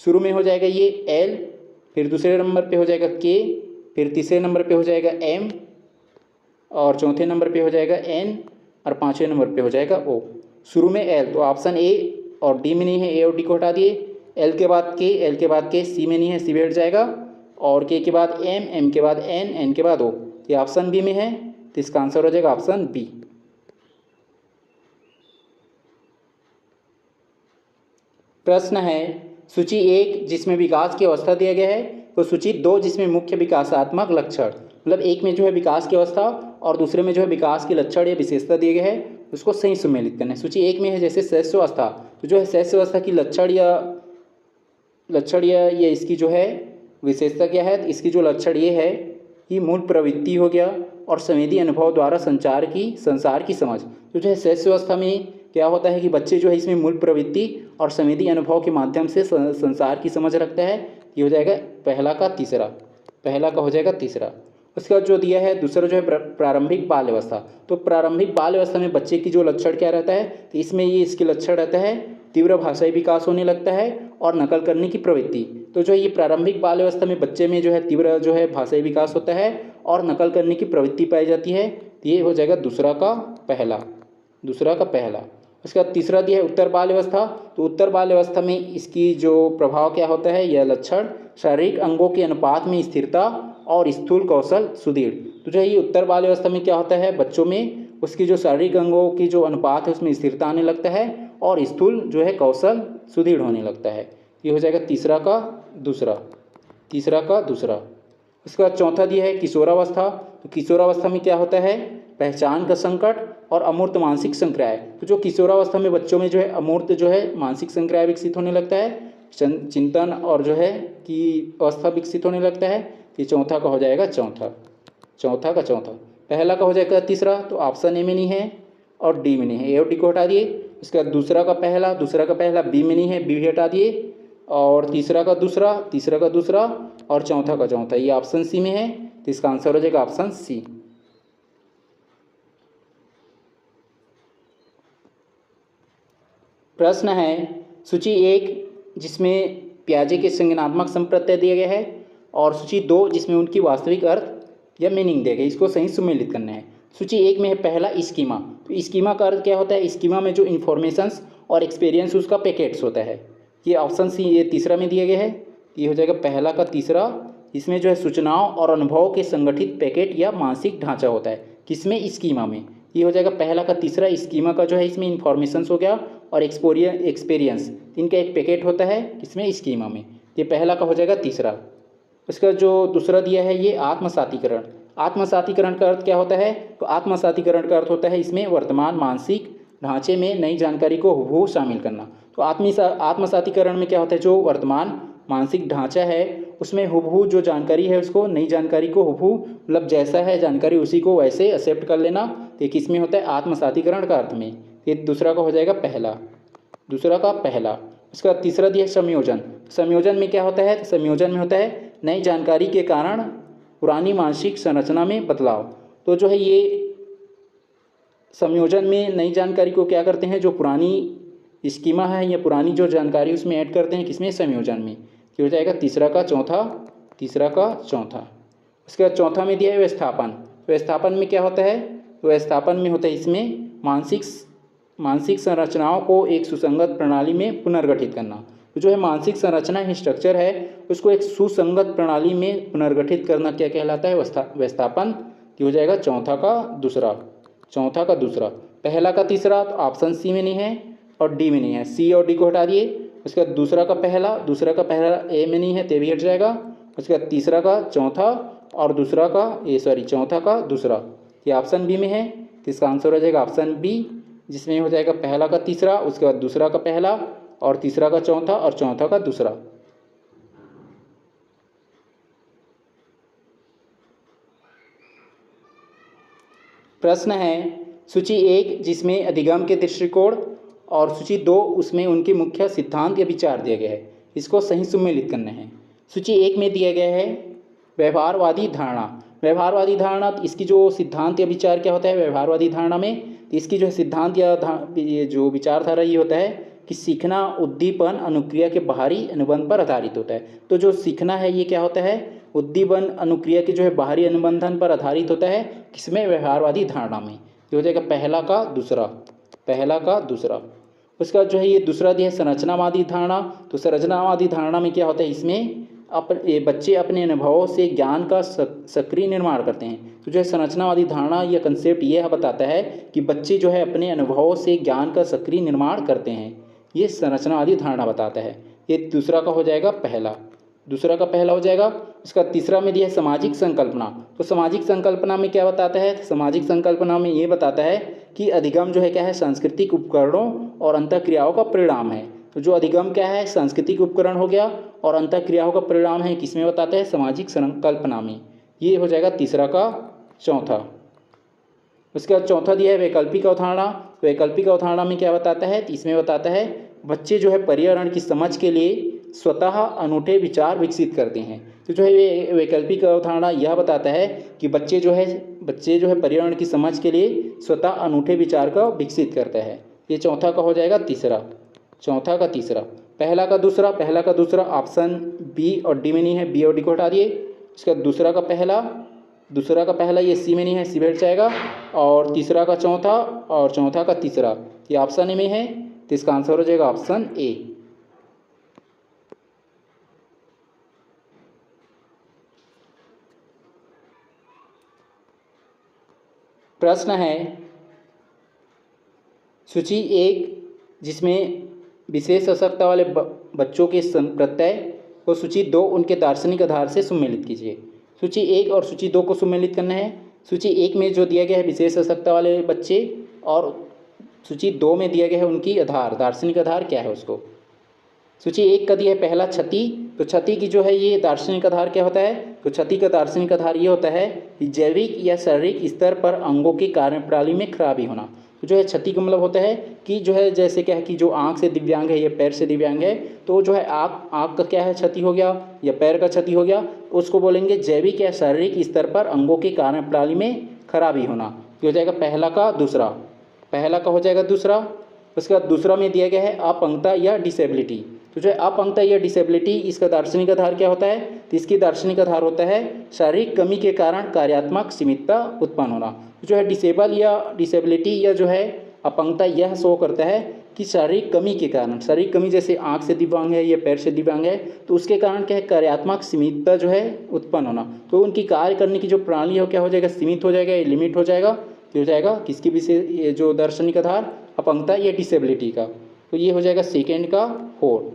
[SPEAKER 1] शुरू में हो जाएगा ये एल, फिर दूसरे नंबर पे हो जाएगा के, फिर तीसरे नंबर पे हो जाएगा एम, और चौथे नंबर पे हो जाएगा एन, और पाँचवें नंबर पे हो जाएगा ओ। शुरू में एल, तो ऑप्शन ए और डी में नहीं है, ए और डी को हटा दिए। एल के बाद के, एल के बाद के, सी में नहीं है, सी बैठ जाएगा, और के बाद एम, एम के बाद एन, एन के बाद ओ। ये ऑप्शन बी में है, तो इसका आंसर हो जाएगा ऑप्शन बी। प्रश्न है सूची 1 जिसमें विकास की अवस्था दिया गया है, तो सूची 2 जिसमें मुख्य विकासात्मक लक्षण, मतलब एक में जो है विकास की अवस्था और दूसरे में जो है विकास के लक्षण या विशेषता दिए गए हैं, उसको सही सम्मिलित करना है। सूची 1 में है जैसे शैशवावस्था, तो जो है शैशवावस्था की लक्षण या ये इसकी जो है विशेषता क्या है, इसकी जो लक्षण ये है कि मूल प्रवृत्ति हो गया और संवेदी अनुभव द्वारा संसार की समझ। तो जो है शैशवावस्था में क्या होता है कि बच्चे जो है इसमें मूल प्रवृत्ति और संवेदी अनुभव के माध्यम से संसार की समझ रखता है। ये हो जाएगा पहला का हो जाएगा तीसरा। उसके बाद जो दिया है दूसरा जो है प्रारंभिक बाल अवस्था। तो प्रारंभिक बाल अवस्था में बच्चे की जो लक्षण क्या रहता है, तो इसमें ये इसके लक्षण रहता है तीव्र भाषाई विकास होने लगता है और नकल करने की प्रवृत्ति। तो जो है ये प्रारंभिक बाल अवस्था में बच्चे में जो है तीव्र जो है भाषाई विकास होता है और नकल करने की प्रवृत्ति पाई जाती है। तो ये हो जाएगा दूसरा का पहला। उसके बाद तीसरा दिया है उत्तर बाल अवस्था। तो उत्तर बाल अवस्था में इसकी जो प्रभाव क्या होता है, यह लक्षण शारीरिक अंगों के अनुपात में स्थिरता और स्थूल कौशल सुदृढ़। तो जो है ये उत्तर बाल अवस्था में क्या होता है, बच्चों में उसकी जो शारीरिक अंगों की जो अनुपात है उसमें स्थिरता आने लगता है और स्थूल जो है कौशल सुदृढ़ होने लगता है। ये हो जाएगा तीसरा का दूसरा। उसके बाद चौथा दिया है किशोरावस्था। तो किशोरावस्था में क्या होता है, पहचान का संकट और अमूर्त मानसिक संक्राय। तो जो किशोरावस्था में बच्चों में जो है अमूर्त जो है मानसिक संक्राय विकसित होने लगता है, चिंतन और जो है कि अवस्था विकसित होने लगता है। ये चौथा का हो जाएगा चौथा। पहला का हो जाएगा तीसरा, तो ऑप्शन ए में नहीं है और डी में नहीं है, ए और डी को हटा दिए। उसके बाद दूसरा का पहला बी में नहीं है, बी भी हटा दिए, और तीसरा का दूसरा और चौथा का चौथा, ये ऑप्शन सी में है। तो इसका आंसर हो जाएगा ऑप्शन सी। प्रश्न है सूची 1 जिसमें प्याजे के संज्ञानात्मक संप्रत्यय दिए गए हैं और सूची 2 जिसमें उनकी वास्तविक अर्थ या मीनिंग दिए गए, इसको सही सम्मिलित करना है। सूची 1 में है पहला स्कीमा। तो स्कीमा का अर्थ क्या होता है, स्कीमा में जो इन्फॉर्मेशंस और एक्सपीरियंस उसका पैकेट्स होता है। ये ऑप्शन सी, ये तीसरा में दिया गया है। ये हो जाएगा पहला का तीसरा। इसमें जो है सूचनाओं और अनुभवों के संगठित पैकेट या मानसिक ढांचा होता है, किसमें, स्कीमा में। ये हो जाएगा पहला का तीसरा। स्कीमा का जो है इसमें इन्फॉर्मेशंस हो गया और एक्सपीरियंस, इनका एक पैकेट होता है किसमें, स्कीमा में। ये पहला का हो जाएगा तीसरा। उसका जो दूसरा दिया है ये आत्मसातीकरण। आत्मसातीकरण का अर्थ क्या होता है, तो आत्मसातीकरण का अर्थ होता है इसमें वर्तमान मानसिक ढांचे में नई जानकारी को हुबहू शामिल करना। तो आत्मसातीकरण में क्या होता है, जो वर्तमान मानसिक ढांचा है उसमें हुबहू जो जानकारी है उसको, नई जानकारी को हुबहू मतलब जैसा है जानकारी उसी को वैसे एक्सेप्ट कर लेना। तो किसमें होता है, आत्मसातीकरण का अर्थ में। ये दूसरा का हो जाएगा पहला। उसका तीसरा दिया संयोजन। संयोजन में क्या होता है, संयोजन में होता है नई जानकारी के कारण पुरानी मानसिक संरचना में बदलाव। तो जो है ये संयोजन में नई जानकारी को क्या करते हैं, जो पुरानी स्कीमा है या पुरानी जो जानकारी उसमें ऐड करते हैं, किसमें, संयोजन में। ये हो जाएगा तीसरा का चौथा। उसके बाद चौथा में दिया है व्यवस्थापन। व्यवस्थापन में क्या होता है, तो व्यवस्थापन में होता है इसमें मानसिक संरचनाओं को एक सुसंगत प्रणाली में पुनर्गठित करना। तो जो है मानसिक संरचना है, स्ट्रक्चर है, उसको एक सुसंगत प्रणाली में पुनर्गठित करना क्या कहलाता है, व्यवस्थापन। ये हो जाएगा चौथा का दूसरा। पहला का तीसरा तो ऑप्शन सी में नहीं है और डी में नहीं है, सी और डी को हटा दिए। उसके बाद दूसरा का पहला ए में नहीं है, ते भी हट जाएगा। उसके बाद तीसरा का चौथा और चौथा का दूसरा, ये ऑप्शन बी में है। तो इसका आंसर हो जाएगा ऑप्शन बी, जिसमें हो जाएगा पहला का तीसरा, उसके बाद दूसरा का पहला और तीसरा का चौथा और चौथा का दूसरा। प्रश्न है सूची 1 जिसमें अधिगम के दृष्टिकोण और सूची 2 उसमें उनके मुख्य सिद्धांत या विचार दिए गए हैं, इसको सही सुमेलित करना है। सूची 1 में दिया गया है व्यवहारवादी धारणा। तो इसकी जो सिद्धांत या विचार क्या होता है व्यवहारवादी धारणा में, तो इसकी जो सिद्धांत या ये जो विचारधारा ये होता है कि सीखना उद्दीपन अनुक्रिया के बाहरी अनुबंध पर आधारित होता है। तो जो सीखना है ये क्या होता है, उद्दीपन अनुक्रिया के जो है बाहरी अनुबंधन पर आधारित होता है, किसमें, व्यवहारवादी धारणा में। ये हो जाएगा पहला का दूसरा। उसका जो है ये दूसरा दिया है संरचनावादी धारणा। तो संरचनावादी धारणा में क्या होता है, इसमें बच्चे अपने अनुभवों से ज्ञान का सक्रिय निर्माण करते हैं। तो जो है संरचनावादी धारणा या कंसेप्ट ये बताता है कि बच्चे जो है अपने अनुभवों से ज्ञान का सक्रिय निर्माण करते हैं, ये संरचनावादी धारणा बताता है। ये दूसरा का हो जाएगा पहला हो जाएगा। इसका तीसरा में दिया है सामाजिक संकल्पना। तो सामाजिक संकल्पना में क्या बताता है, सामाजिक संकल्पना में ये बताता है कि अधिगम जो है क्या है, सांस्कृतिक उपकरणों और अंतःक्रियाओं का परिणाम है। तो जो अधिगम क्या है, सांस्कृतिक उपकरण हो गया और अंतःक्रियाओं का परिणाम है, किसमें बताता है, सामाजिक संकल्पना में। ये हो जाएगा तीसरा का चौथा। उसके बाद चौथा दिया है वैकल्पिक अवधारणा। वैकल्पिक अवधारणा में क्या बताता है, इसमें बताता है बच्चे जो है पर्यावरण की समझ के लिए स्वतः अनूठे विचार विकसित करते हैं। तो जो है वैकल्पिक अवधारणा यह बताता है कि बच्चे जो है पर्यावरण की समझ के लिए स्वतः अनूठे विचार का विकसित करता है। ये चौथा का हो जाएगा तीसरा। पहला का दूसरा ऑप्शन बी और डी में नहीं है, बी और डी को हटा दिए। इसका दूसरा का पहला ये सी में नहीं है, सी बैठ जाएगा। और तीसरा का चौथा और चौथा का तीसरा, ये ऑप्शन ए में है। तो इसका आंसर हो जाएगा ऑप्शन ए। प्रश्न है सूची 1 जिसमें विशेष आवश्यकता वाले बच्चों के प्रत्यय को सूची 2 उनके दार्शनिक आधार से सुमेलित कीजिए। सूची 1 और सूची 2 को सुमेलित करना है। सूची 1 में जो दिया गया है विशेष आवश्यकता वाले बच्चे, और सूची 2 में दिया गया है उनकी दार्शनिक आधार क्या है उसको। सूची 1 का दिया है पहला क्षति। तो क्षति की जो है ये दार्शनिक आधार क्या होता है, तो क्षति का दार्शनिक आधार ये होता है कि जैविक या शारीरिक स्तर पर अंगों की कार्यप्रणाली में खराबी होना। तो जो है क्षति का मतलब होता है कि जो है जैसे क्या है कि जो आँख से दिव्यांग है या पैर से दिव्यांग है, तो जो है आँख का क्या है क्षति हो गया या पैर का क्षति हो गया, उसको बोलेंगे जैविक या शारीरिक स्तर पर अंगों की कार्यप्रणाली में खराबी होना। ये हो जाएगा पहला का हो जाएगा दूसरा। उसके बाद दूसरा में दिया गया है अपंगता या डिसेबिलिटी। तो जो है अपंगता या डिसेबिलिटी, इसका दार्शनिक आधार क्या होता है, तो इसकी दार्शनिक आधार होता है शारीरिक कमी के कारण कार्यात्मक सीमितता उत्पन्न होना। तो जो है डिसेबिलिटी या जो है अपंगता यह शो करता है कि शारीरिक कमी के कारण, शारीरिक कमी जैसे आँख से दिव्यांग है या पैर से दिव्यांग है, तो उसके कारण क्या है कार्यात्मक सीमितता जो है उत्पन्न होना। तो उनकी कार्य करने की जो प्रणाली है क्या हो जाएगा, सीमित हो जाएगा, लिमिट हो जाएगा। तो हो जाएगा किसकी विशेष ये जो दार्शनिक आधार, अपंगता या डिसेबिलिटी का। तो ये हो जाएगा सेकेंड का 4।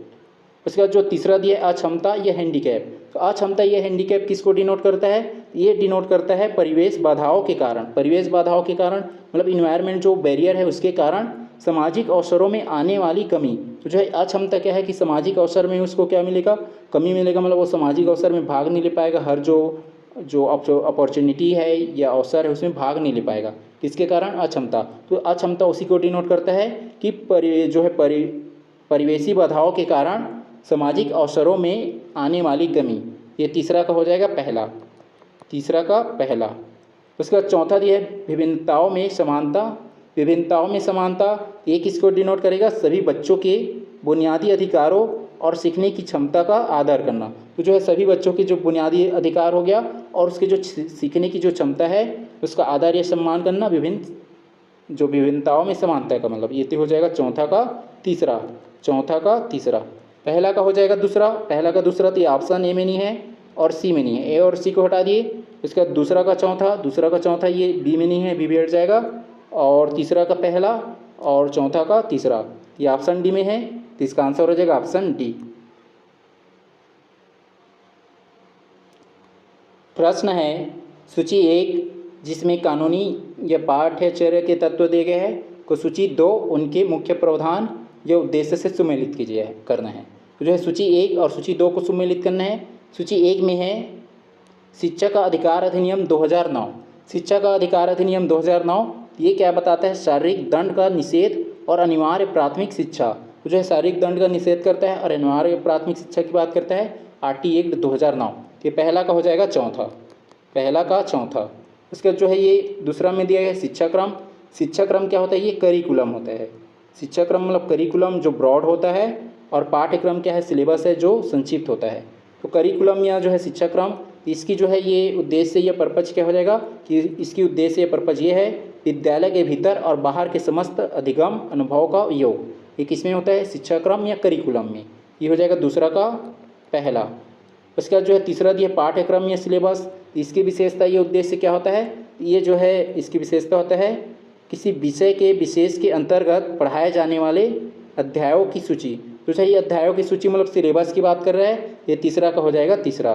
[SPEAKER 1] उसके बाद जो तीसरा दिया है अक्षमता या हैंडीकैप। तो अक्षमता या हैंडीकैप किसको डिनोट करता है, ये डिनोट करता है परिवेश बाधाओं के कारण मतलब इन्वायरमेंट जो बैरियर है उसके कारण सामाजिक अवसरों में आने वाली कमी। तो जो है अक्षमता क्या है कि सामाजिक अवसर में उसको क्या मिलेगा, कमी मिलेगा, मतलब वो सामाजिक अवसर में भाग नहीं ले पाएगा, हर जो अपॉर्चुनिटी है या अवसर है उसमें भाग नहीं ले पाएगा। किसके कारण, अक्षमता। तो अक्षमता उसी को डिनोट करता है कि परिवेशी बाधाओं के कारण सामाजिक अवसरों में आने वाली कमी। ये तीसरा का हो जाएगा पहला। तीसरा का पहला। उसके बाद चौथा दिया है विभिन्नताओं में समानता। विभिन्नताओं में समानता ये किसको डिनोट करेगा? सभी बच्चों के बुनियादी अधिकारों और सीखने की क्षमता का आदर करना। तो जो है सभी बच्चों के जो बुनियादी अधिकार हो गया और उसके जो सीखने की जो क्षमता है उसका आदर या सम्मान करना, विभिन्न जो विभिन्नताओं में समानता का मतलब, ये तो हो जाएगा चौथा का तीसरा। चौथा का तीसरा। पहला का हो जाएगा दूसरा। पहला का दूसरा तो ये ऑप्शन ए में नहीं है और सी में नहीं है, ए और सी को हटा दिए। उसके बाद दूसरा का चौथा, दूसरा का चौथा ये बी में नहीं है, बी भी हट जाएगा। और तीसरा का पहला और चौथा का तीसरा, ये ऑप्शन डी में है, तो इसका आंसर हो जाएगा ऑप्शन डी। प्रश्न है सूची 1 जिसमें कानूनी या पाठ्यचर्या के तत्व दिए गए हैं को सूची 2 उनके मुख्य प्रावधान या उद्देश्य से सुमेलित कीजिए करना है। तो जो है सूची 1 और सूची 2 को सुमेलित करना है। सूची 1 में है शिक्षा का अधिकार अधिनियम 2009। शिक्षा का अधिकार अधिनियम 2009 ये क्या बताता है? शारीरिक दंड का निषेध और अनिवार्य प्राथमिक शिक्षा। तो जो है शारीरिक दंड का निषेध करता है और अनिवार्य प्राथमिक शिक्षा की बात करता है आरटी एक्ट 2009। ये पहला का हो जाएगा चौथा, पहला का चौथा। उसके जो है ये दूसरा में दिया गया शिक्षा क्रम। शिक्षा क्रम क्या होता है? ये करिकुलम होता है। शिक्षा क्रम मतलब करिकुलम जो ब्रॉड होता है और पाठ्यक्रम क्या है? सिलेबस है जो संक्षिप्त होता है। तो करिकुलम या जो है शिक्षा क्रम, इसकी जो है ये उद्देश्य या पर्पज क्या हो जाएगा कि इसकी उद्देश्य या पर्पज ये है विद्यालय के भीतर और बाहर के समस्त अधिगम अनुभव का योग। ये किसमें होता है? शिक्षा क्रम या करिकुलम में। ये हो जाएगा दूसरा का पहला। उसके बाद जो है तीसरा दिया पाठ्यक्रम या सिलेबस। इसकी विशेषता ये उद्देश्य क्या होता है? ये जो है इसकी विशेषता होता है किसी विषय के विशेष के अंतर्गत पढ़ाए जाने वाले अध्यायों की सूची। तो चाहिए अध्यायों की सूची मतलब सिलेबस की बात कर रहा है। ये तीसरा का हो जाएगा तीसरा,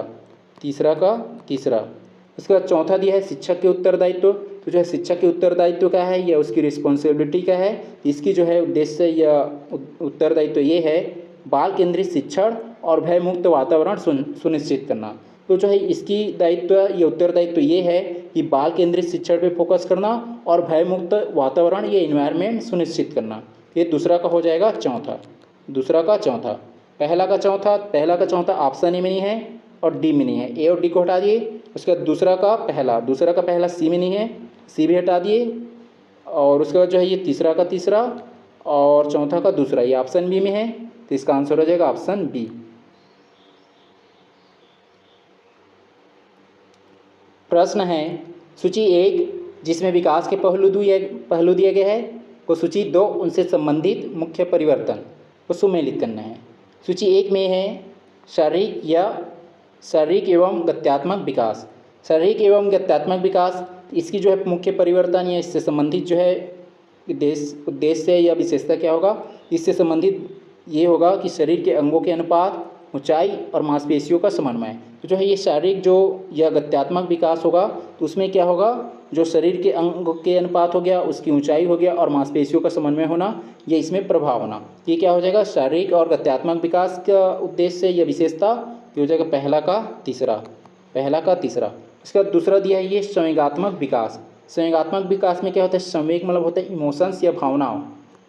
[SPEAKER 1] तीसरा का तीसरा। उसके बाद चौथा दिया है शिक्षक के उत्तरदायित्व। तो जो है शिक्षक के उत्तरदायित्व क्या है या उसकी रिस्पॉन्सिबिलिटी क्या है? इसकी जो है उद्देश्य या उत्तरदायित्व ये है बाल केंद्रित शिक्षण और भयमुक्त वातावरण सुनिश्चित करना। तो जो है इसकी दायित्व या उत्तरदायित्व ये है कि बाल केंद्रित शिक्षण पे फोकस करना और भयमुक्त वातावरण या इन्वायरमेंट सुनिश्चित करना। ये दूसरा का हो जाएगा चौथा, दूसरा का चौथा। पहला का चौथा, पहला का चौथा ऑप्शन ए में नहीं है और डी में नहीं है, ए और डी को हटा दिए। उसके बाद दूसरा का पहला, दूसरा का पहला सी में नहीं है, सी भी हटा दिए। और उसके बाद जो है ये तीसरा का तीसरा और चौथा का दूसरा, ये ऑप्शन बी में है, तो इसका आंसर हो जाएगा ऑप्शन बी। प्रश्न है सूची 1 जिसमें विकास के पहलू दिए गए हैं को सूची 2 उनसे संबंधित मुख्य परिवर्तन को सुमेलित करना है। सूची 1 में है शारीरिक एवं गत्यात्मक विकास। शारीरिक एवं गत्यात्मक विकास, इसकी जो है मुख्य परिवर्तन या इससे संबंधित जो है उद्देश्य या विशेषता क्या होगा? इससे संबंधित ये होगा कि शरीर के अंगों के अनुपात, ऊंचाई और मांसपेशियों का समन्वय। तो जो है ये शारीरिक जो या गत्यात्मक विकास होगा तो उसमें क्या होगा? जो शरीर के अंग के अनुपात हो गया, उसकी ऊंचाई हो गया और मांसपेशियों का समन्वय होना, ये इसमें प्रभाव होना। ये क्या हो जाएगा? शारीरिक और गत्यात्मक विकास का उद्देश्य या विशेषता ये हो जाएगा पहला का तीसरा, पहला का तीसरा। इसका दूसरा दिया है ये संवेगात्मक विकास। संवेगात्मक विकास में क्या होता है? संवेग मतलब होता है इमोशंस या भावनाओं।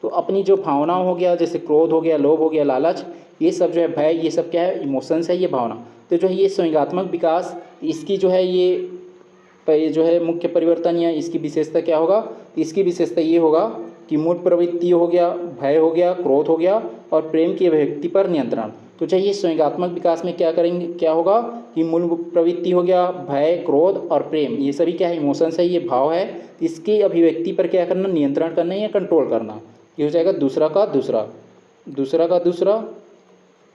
[SPEAKER 1] तो अपनी जो भावनाओं हो गया, जैसे क्रोध हो गया, लोभ हो गया, लालच, ये सब जो है भय, ये सब क्या है? इमोशंस है, ये भावना। तो जो है ये संवेगात्मक विकास, इसकी जो है ये जो है मुख्य परिवर्तन या इसकी विशेषता क्या होगा? इसकी विशेषता ये होगा कि मूल प्रवृत्ति हो गया, भय हो गया, क्रोध हो गया और प्रेम की अभिव्यक्ति पर नियंत्रण। तो चाहिए संवेगात्मक विकास में क्या करेंगे, क्या होगा कि मूल प्रवृत्ति हो गया, भय, क्रोध और प्रेम, ये सभी क्या है? इमोशंस है, ये भाव है। इसकी अभिव्यक्ति पर क्या करना? नियंत्रण करना या कंट्रोल करना। ये हो जाएगा दूसरा का दूसरा, दूसरा का दूसरा।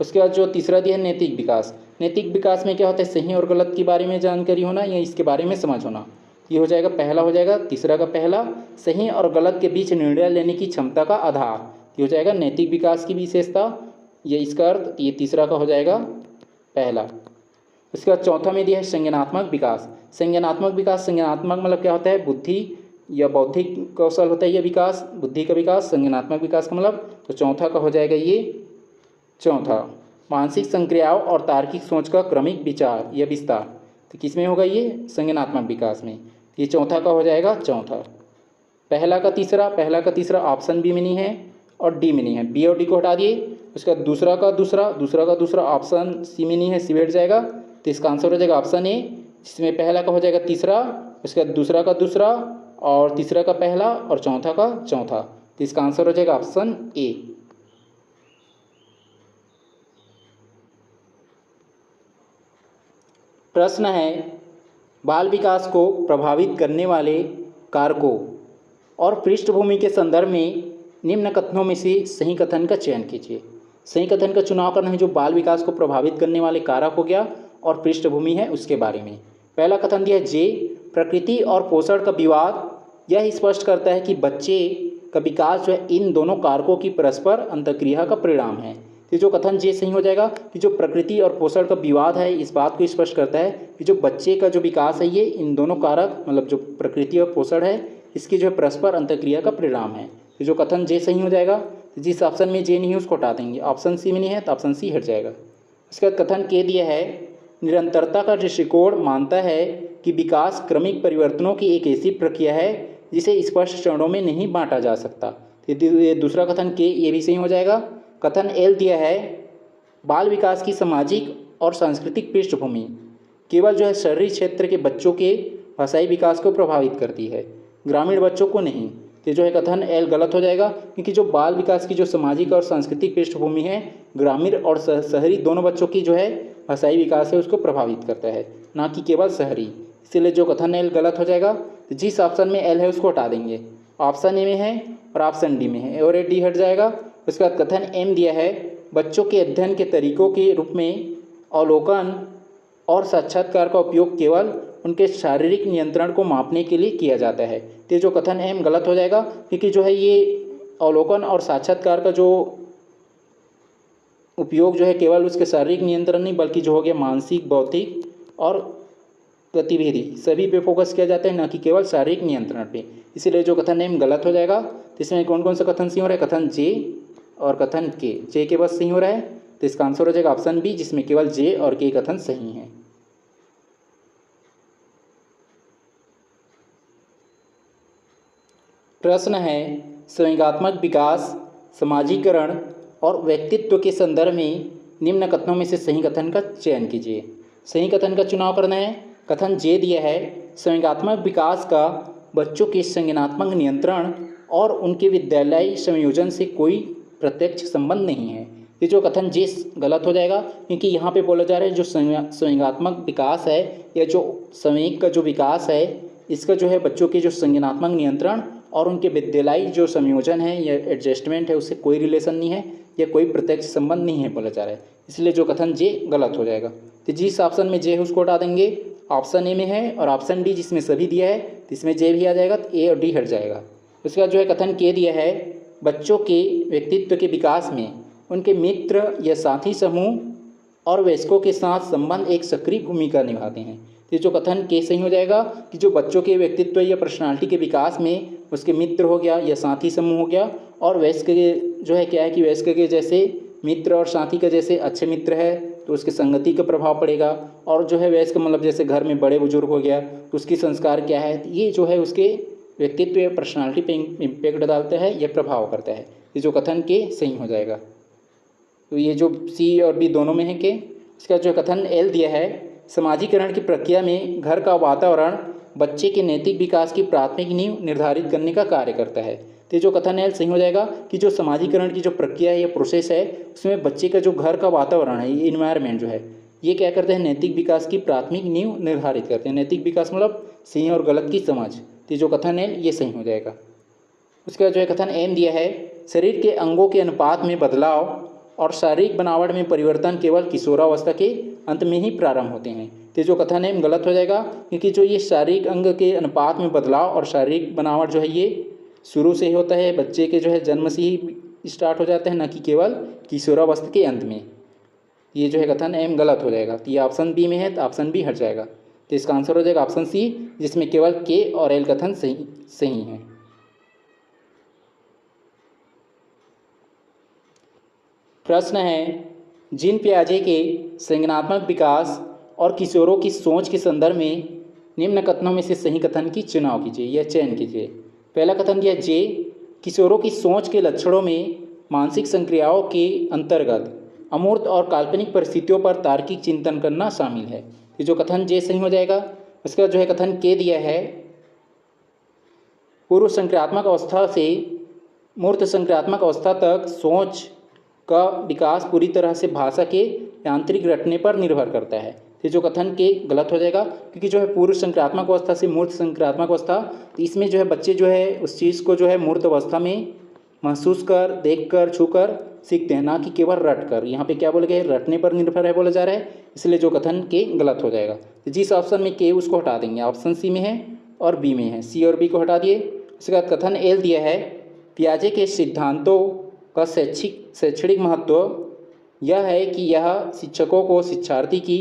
[SPEAKER 1] उसके बाद जो तीसरा दिया है नैतिक विकास। नैतिक विकास में क्या होता है? सही और गलत के बारे में जानकारी होना या इसके बारे में समझ होना। ये हो जाएगा पहला, हो जाएगा तीसरा का पहला, सही और गलत के बीच निर्णय लेने की क्षमता का आधार। ये हो जाएगा नैतिक विकास की विशेषता, ये इसका अर्थ, ये तीसरा का हो जाएगा पहला। उसके बाद चौथा में दिया है संज्ञानात्मक विकास। संज्ञानात्मक विकास, संज्ञानात्मक मतलब क्या होता है? बुद्धि या बौद्धिक कौशल होता है, यह विकास, बुद्धि का विकास। संज्ञानात्मक विकास का मतलब, तो चौथा का हो जाएगा ये चौथा, मानसिक संक्रियाओं और तार्किक सोच का क्रमिक विचार या विस्तार। तो किस में होगा? ये संज्ञानात्मक विकास में। ये चौथा का हो जाएगा चौथा। पहला का तीसरा, पहला का तीसरा ऑप्शन बी में नहीं है और डी में नहीं है, बी और डी को हटा दिए। उसका दूसरा का दूसरा, दूसरा का दूसरा ऑप्शन सी में नहीं है, सी बैठ जाएगा, तो इसका आंसर हो जाएगा ऑप्शन ए, जिसमें पहला का हो जाएगा तीसरा, उसके बाद दूसरा का दूसरा, और तीसरा का पहला, और चौथा का चौथा। तो इसका आंसर हो जाएगा ऑप्शन ए। प्रश्न है, बाल विकास को प्रभावित करने वाले कारकों और पृष्ठभूमि के संदर्भ में निम्न कथनों में से सही कथन का चयन कीजिए। सही कथन का चुनाव करना है जो बाल विकास को प्रभावित करने वाले कारक हो गया और पृष्ठभूमि है उसके बारे में। पहला कथन दिया है जे, प्रकृति और पोषण का विवाद यह स्पष्ट करता है कि बच्चे का विकास जो है इन दोनों कारकों की परस्पर अंतःक्रिया का परिणाम है। तो जो कथन जे सही हो जाएगा कि जो प्रकृति और पोषण का विवाद है इस बात को स्पष्ट करता है कि जो बच्चे का जो विकास है ये इन दोनों कारक मतलब जो प्रकृति और पोषण है इसकी जो है परस्पर अंतःक्रिया का परिणाम है। तो जो कथन जे सही हो जाएगा, तो जिस ऑप्शन में जे नहीं है उसको हटा देंगे, ऑप्शन सी में नहीं है तो ऑप्शन सी हट जाएगा। उसके बाद कथन के दिया है, निरंतरता का दृष्टिकोण मानता है कि विकास क्रमिक परिवर्तनों की एक ऐसी प्रक्रिया है जिसे स्पष्ट चरणों में नहीं बांटा जा सकता। तो ये दूसरा कथन के ये भी सही हो जाएगा। कथन एल दिया है, बाल विकास की सामाजिक और सांस्कृतिक पृष्ठभूमि केवल जो है शहरी क्षेत्र के बच्चों के भाषाई विकास को प्रभावित करती है, ग्रामीण बच्चों को नहीं। तो जो है कथन एल गलत हो जाएगा क्योंकि जो बाल विकास की जो सामाजिक और सांस्कृतिक पृष्ठभूमि है ग्रामीण और शहरी दोनों बच्चों की जो है भाषाई विकास है उसको प्रभावित करता है, ना कि केवल शहरी। इसलिए जो कथन एल गलत हो जाएगा। तो जिस ऑप्शन में एल है उसको हटा देंगे, ऑप्शन ए में है और ऑप्शन डी में है और ए डी हट जाएगा। उसके बाद कथन एम दिया है, बच्चों के अध्ययन के तरीकों के रूप में अवलोकन और साक्षात्कार का उपयोग केवल उनके शारीरिक नियंत्रण को मापने के लिए किया जाता है। तो जो कथन एम गलत हो जाएगा क्योंकि जो है ये अवलोकन और साक्षात्कार का जो उपयोग जो है केवल उसके शारीरिक नियंत्रण नहीं बल्कि जो हो गया मानसिक, बौद्धिक और गतिविधि सभी पे फोकस किया जाता है, ना कि केवल शारीरिक नियंत्रण पे। इसलिए जो कथन एम गलत हो जाएगा। तो इसमें कौन कौन सा कथन सही हो रहा है, कथन जे और कथन के। जे के बस सही हो रहा है तो इसका आंसर हो जाएगा ऑप्शन बी, जिसमें केवल जे और के कथन सही हैं। प्रश्न है, संवेगात्मक विकास, समाजीकरण और व्यक्तित्व के संदर्भ में निम्न कथनों में से सही कथन का चयन कीजिए। सही कथन का चुनाव करना है। कथन जे दिया है, संवेगात्मक विकास का बच्चों के संज्ञानात्मक नियंत्रण और उनके विद्यालयी संयोजन से कोई प्रत्यक्ष संबंध नहीं है। ये जो कथन जे गलत हो जाएगा क्योंकि यहाँ पे बोला जा रहा है जो संवेगात्मक विकास है या जो संवेग का जो विकास है इसका जो है बच्चों के जो संज्ञानात्मक नियंत्रण और उनके विद्यालयी जो संयोजन है या एडजस्टमेंट है उससे कोई रिलेशन नहीं है या कोई प्रत्यक्ष संबंध नहीं है बोला जा रहा है। इसलिए जो कथन जे गलत हो जाएगा। तो जिस ऑप्शन में जे है उसको हटा देंगे, ऑप्शन ए में है और ऑप्शन डी जिसमें सभी दिया है तो इसमें जे भी आ जाएगा तो ए और डी हट जाएगा। उसके बाद जो है कथन के दिया है, बच्चों के व्यक्तित्व के विकास में उनके मित्र या साथी समूह और वयस्कों के साथ संबंध एक सक्रिय भूमिका निभाते हैं। तो जो कथन के सही हो जाएगा कि जो बच्चों के व्यक्तित्व या पर्सनालिटी के विकास में उसके मित्र हो गया या साथी समूह हो गया और वयस्क के जो है क्या है कि वयस्क के जैसे मित्र और साथी का जैसे अच्छे मित्र है तो उसके संगति का प्रभाव पड़ेगा, और जो है वयस्क मतलब जैसे घर में बड़े बुजुर्ग हो गया तो उसकी संस्कार क्या है ये जो है उसके व्यक्तित्व या पर्सनालिटी पे इम्पैक्ट डालता है या प्रभाव करता है। ये जो कथन के सही हो जाएगा। तो ये जो सी और बी दोनों में है के। इसका जो कथन एल दिया है, समाजीकरण की प्रक्रिया में घर का वातावरण बच्चे के नैतिक विकास की प्राथमिक नींव निर्धारित करने का कार्य करता है। तो जो कथन एल सही हो जाएगा कि जो समाजीकरण की जो प्रक्रिया है या प्रोसेस है उसमें बच्चे का जो घर का वातावरण है ये इन्वायरमेंट जो है ये क्या करते हैं नैतिक विकास की प्राथमिक नींव निर्धारित करते हैं। नैतिक विकास मतलब सही और गलत की समझ। तो जो कथन एल ये सही हो जाएगा। उसके बाद जो है कथन एम दिया है, शरीर के अंगों के अनुपात में बदलाव और शारीरिक बनावट में परिवर्तन केवल किशोरावस्था के अंत में ही प्रारंभ होते हैं। तो जो कथन है गलत हो जाएगा क्योंकि जो ये शारीरिक अंग के अनुपात में बदलाव और शारीरिक बनावट जो है ये शुरू से ही होता है, बच्चे के जो है जन्म से ही स्टार्ट हो जाता है, न कि केवल किशोरावस्था के अंत में। ये जो है कथन एम गलत हो जाएगा। तो ये ऑप्शन बी में है तो ऑप्शन बी हट जाएगा। तो इसका आंसर हो जाएगा ऑप्शन सी, जिसमें केवल के और एल कथन सही है। प्रश्न है, जीन पियाजे के संज्ञानात्मक विकास और किशोरों की सोच के संदर्भ में निम्न कथनों में से सही कथन की चुनाव कीजिए या चयन कीजिए। पहला कथन दिया जे, किशोरों की सोच के लक्षणों में मानसिक संक्रियाओं के अंतर्गत अमूर्त और काल्पनिक परिस्थितियों पर तार्किक चिंतन करना शामिल है। तो जो कथन जे सही हो जाएगा। उसके बाद जो है कथन के दिया है, पूर्व संक्रियात्मक अवस्था से मूर्त संक्रियात्मक अवस्था तक सोच का विकास पूरी तरह से भाषा के यांत्रिक रटने पर निर्भर करता है। तो जो कथन के गलत हो जाएगा, क्योंकि जो है पूर्व संक्रियात्मक अवस्था से मूर्त संक्रियात्मक अवस्था, तो इसमें जो है बच्चे जो है उस चीज़ को जो है मूर्त अवस्था में महसूस कर, देख कर, छू कर सीखते हैं, ना कि केवल रट कर। यहाँ पे क्या बोले गए, रटने पर निर्भर है बोला जा रहा है, इसलिए जो कथन के गलत हो जाएगा। तो जिस ऑप्शन में के उसको हटा देंगे, ऑप्शन सी में है और बी में है, सी और बी को हटा दिए। उसके बाद कथन एल दिया है, पियाजे के सिद्धांतों का शैक्षणिक महत्व यह है कि यह शिक्षकों को शिक्षार्थी की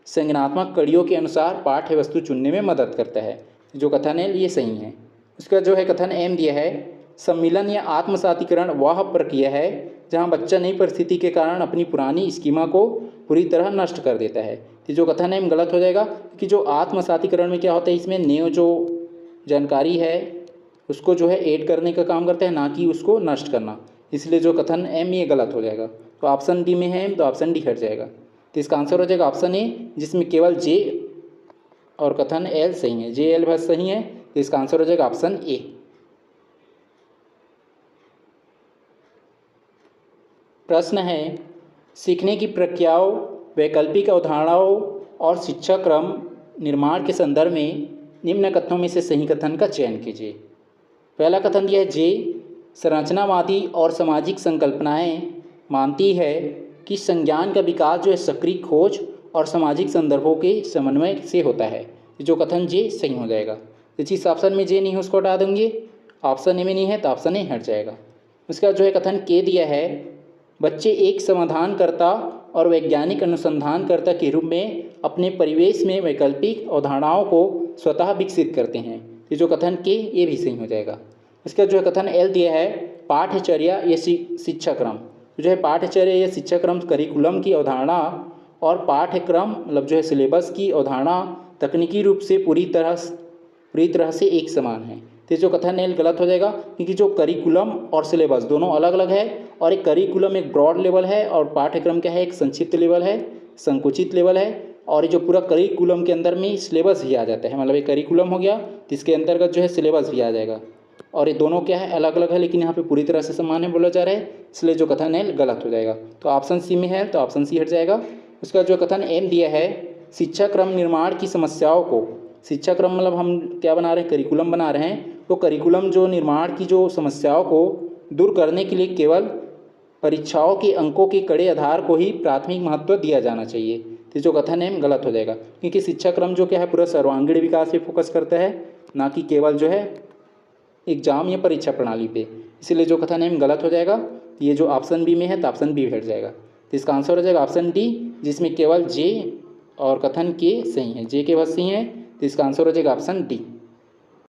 [SPEAKER 1] संज्ञानात्मक कड़ियों के अनुसार पाठ्य वस्तु चुनने में मदद करता है। जो कथन है ये सही है। उसका जो है कथन एम दिया है, सम्मिलन या आत्मसातीकरण वह प्रक्रिया है जहाँ बच्चा नई परिस्थिति के कारण अपनी पुरानी स्कीमा को पूरी तरह नष्ट कर देता है। तो जो कथन है गलत हो जाएगा, क्योंकि जो आत्मसातीकरण में क्या होता है, इसमें नई जो जानकारी है उसको जो है ऐड करने का काम करता है, ना कि उसको नष्ट करना, इसलिए जो कथन एम ये गलत हो जाएगा। तो ऑप्शन डी में है तो ऑप्शन डी हट जाएगा। तो इसका आंसर हो जाएगा ऑप्शन ए, जिसमें केवल जे और कथन एल सही है, जे एल बस सही है। तो इसका आंसर हो जाएगा ऑप्शन ए। प्रश्न है, सीखने की प्रक्रियाओं, वैकल्पिक अवधारणाओं और शिक्षा क्रम निर्माण के संदर्भ में निम्न कथनों में से सही कथन का चयन कीजिए। पहला कथन दिया है, जे संरचनावादी और सामाजिक संकल्पनाएं मानती है कि संज्ञान का विकास जो है सक्रिय खोज और सामाजिक संदर्भों के समन्वय से होता है। जो कथन जे सही हो जाएगा। तो जिस ऑप्शन में जे नहीं है उसको हटा देंगे, ऑप्शन ए में नहीं है तो ऑप्शन ए हट जाएगा। उसका जो है कथन के दिया है, बच्चे एक समाधानकर्ता और वैज्ञानिक अनुसंधानकर्ता के रूप में अपने परिवेश में वैकल्पिक अवधारणाओं को स्वतः विकसित करते हैं। ये जो कथन के ये भी सही हो जाएगा। इसका जो है कथन एल दिया है, पाठ्यचर्या या शिक्षाक्रम, जो है पाठ्यचर्या या शिक्षाक्रम करिकुलम की अवधारणा और पाठ्यक्रम मतलब जो है सिलेबस की अवधारणा तकनीकी रूप से पूरी तरह से एक समान है। तो जो कथन एल गलत हो जाएगा, क्योंकि जो करिकुलम और सिलेबस दोनों अलग अलग है, और एक करिकुलम एक ब्रॉड लेवल है और पाठ्यक्रम क्या है, एक संक्षिप्त लेवल है, संकुचित लेवल है। और ये जो पूरा करिकुलम के अंदर में सिलेबस भी आ जाता है, मतलब एक करिकुलम हो गया तो इसके अंतर्गत जो है सिलेबस भी आ जाएगा। और ये दोनों क्या है, अलग अलग है, लेकिन यहाँ पे पूरी तरह से समान है बोला जा रहा है, इसलिए जो कथन है गलत हो जाएगा। तो ऑप्शन सी में है तो ऑप्शन सी हट जाएगा। उसका जो कथन एम दिया है, शिक्षा क्रम निर्माण की समस्याओं को, शिक्षा क्रम मतलब हम क्या बना रहे हैं, करिकुलम बना रहे हैं, तो करिकुलम जो निर्माण की जो समस्याओं को दूर करने के लिए केवल परीक्षाओं के अंकों के कड़े आधार को ही प्राथमिक महत्व दिया जाना चाहिए। तो जो कथन है गलत हो जाएगा, क्योंकि शिक्षा क्रम जो क्या है पूरा सर्वांगीण विकास पे फोकस करता है, ना कि केवल जो है एग्जाम या परीक्षा प्रणाली पे, इसलिए जो कथन है गलत हो जाएगा। ये जो ऑप्शन बी में है तो ऑप्शन बी हट जाएगा। तो इसका आंसर हो जाएगा ऑप्शन डी, जिसमें केवल जे और कथन के सही है, जे के बस सही है। तो इसका आंसर हो जाएगा ऑप्शन डी।